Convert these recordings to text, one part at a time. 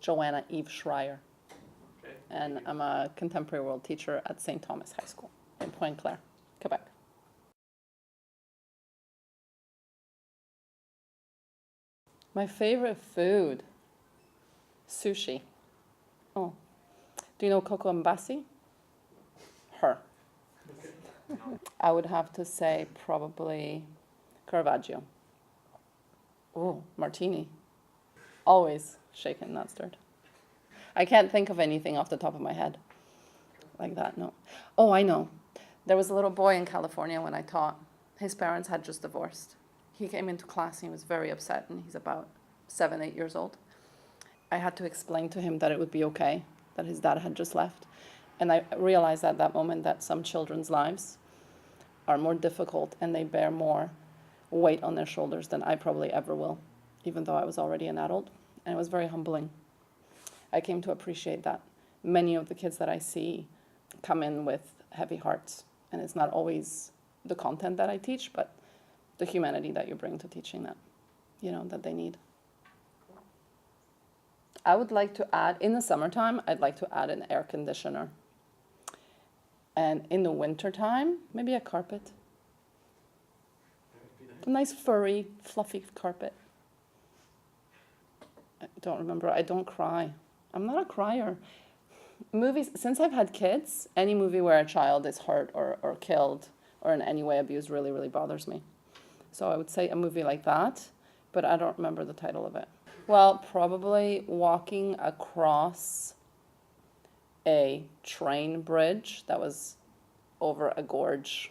Joanna Schreyer. Okay. And I'm a contemporary world teacher at St. Thomas High School in Pointe-Claire, Quebec. My favorite food, sushi. Oh, do you know Coco Mbasi? Her. I would have to say probably Caravaggio. Oh, martini. Always shaken, not stirred. I can't think of anything off the top of my head like that, no. Oh, I know. There was a little boy in California when I taught. His parents had just divorced. He came into class and he was very upset, and he's about 7, 8 years old. I had to explain to him that it would be okay, that his dad had just left. And I realized at that moment that some children's lives are more difficult and they bear more weight on their shoulders than I probably ever will, even though I was already an adult. And it was very humbling. I came to appreciate that. Many of the kids that I see come in with heavy hearts, and it's not always the content that I teach, but the humanity that you bring to teaching that, that they need. I would like to add, in the summertime, I'd like to add an air conditioner. And in the wintertime, maybe a carpet. A nice furry, fluffy carpet. I don't remember, I don't cry. I'm not a crier. Movies, since I've had kids, any movie where a child is hurt or killed or in any way abused really, really bothers me. So I would say a movie like that, but I don't remember the title of it. Well, probably walking across a train bridge that was over a gorge.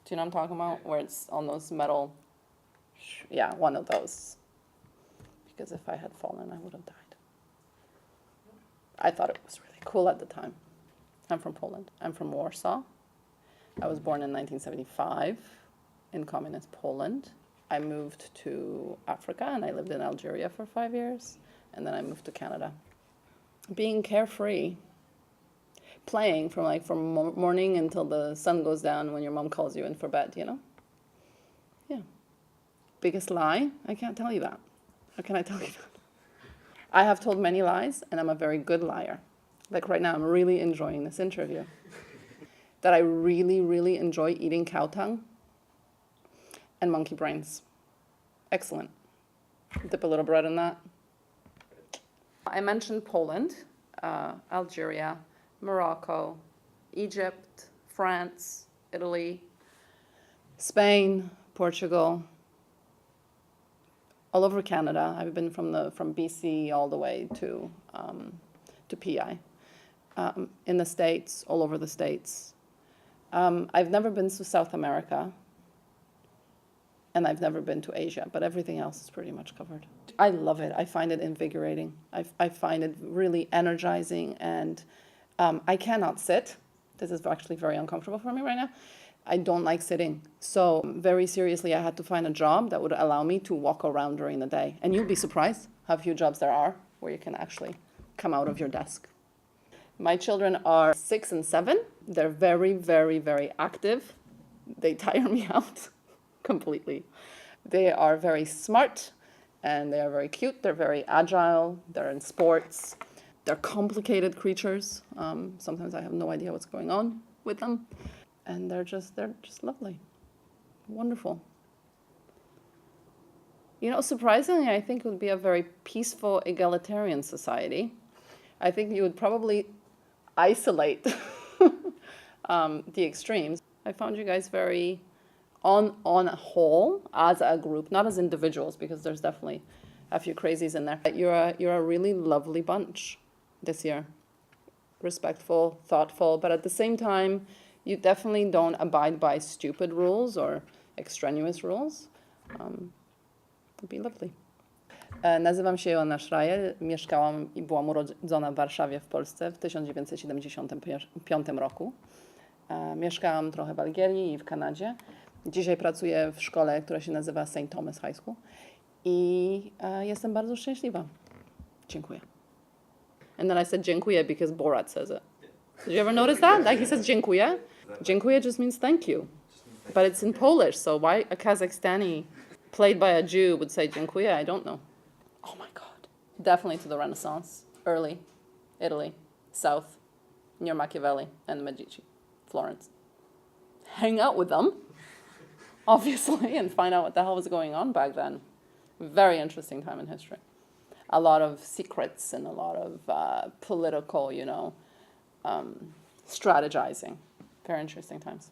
Do you know what I'm talking about? Where it's on those metal, yeah, one of those. Because if I had fallen, I would have died. I thought it was really cool at the time. I'm from Poland. I'm from Warsaw. I was born in 1975 in communist Poland. I moved to Africa and I lived in Algeria for 5 years. And then I moved to Canada. Being carefree, playing from morning until the sun goes down when your mom calls you in for bed, Yeah. Biggest lie? I can't tell you that. How can I tell you that? I have told many lies, and I'm a very good liar. Like right now, I'm really enjoying this interview. That I really, really enjoy eating cow tongue and monkey brains. Excellent. Dip a little bread in that. I mentioned Poland, Algeria, Morocco, Egypt, France, Italy, Spain, Portugal, all over Canada. I've been from BC all the way to PI. In the States, all over the States. I've never been to South America, and I've never been to Asia, but everything else is pretty much covered. I love it. I find it invigorating. I find it really energizing, and I cannot sit. This is actually very uncomfortable for me right now. I don't like sitting. So very seriously, I had to find a job that would allow me to walk around during the day. And you'll be surprised how few jobs there are where you can actually come out of your desk. My children are 6 and 7. They're very, very, very active. They tire me out completely. They are very smart and they are very cute. They're very agile. They're in sports. They're complicated creatures. Sometimes I have no idea what's going on with them. And they're just lovely. Wonderful. Surprisingly, I think it would be a very peaceful, egalitarian society. I think you would probably isolate the extremes. I found you guys very, on a whole, as a group, not as individuals, because there's definitely a few crazies in there. You're a really lovely bunch this year. Respectful, thoughtful, but at the same time, you definitely don't abide by stupid rules or extraneous rules. It'd be lovely. Nazywam się Joanna Schreyer. Mieszkałam i byłam urodzona w Warszawie w Polsce w 1975 roku. Mieszkałam trochę w Algierii i w Kanadzie. Dzisiaj pracuję w szkole, która się nazywa St. Thomas High School. I jestem bardzo szczęśliwa. Dziękuję. And then I said dziękuję because Borat says it. Did you ever notice that? Like he says dziękuję. Dziękuję just means thank you. But it's in Polish, so why a Kazakhstani played by a Jew would say dziękuję? I don't know. Oh my God. Definitely to the Renaissance, early Italy, south, near Machiavelli and Medici, Florence. Hang out with them, obviously, and find out what the hell was going on back then. Very interesting time in history. A lot of secrets and a lot of political, strategizing. Very interesting times.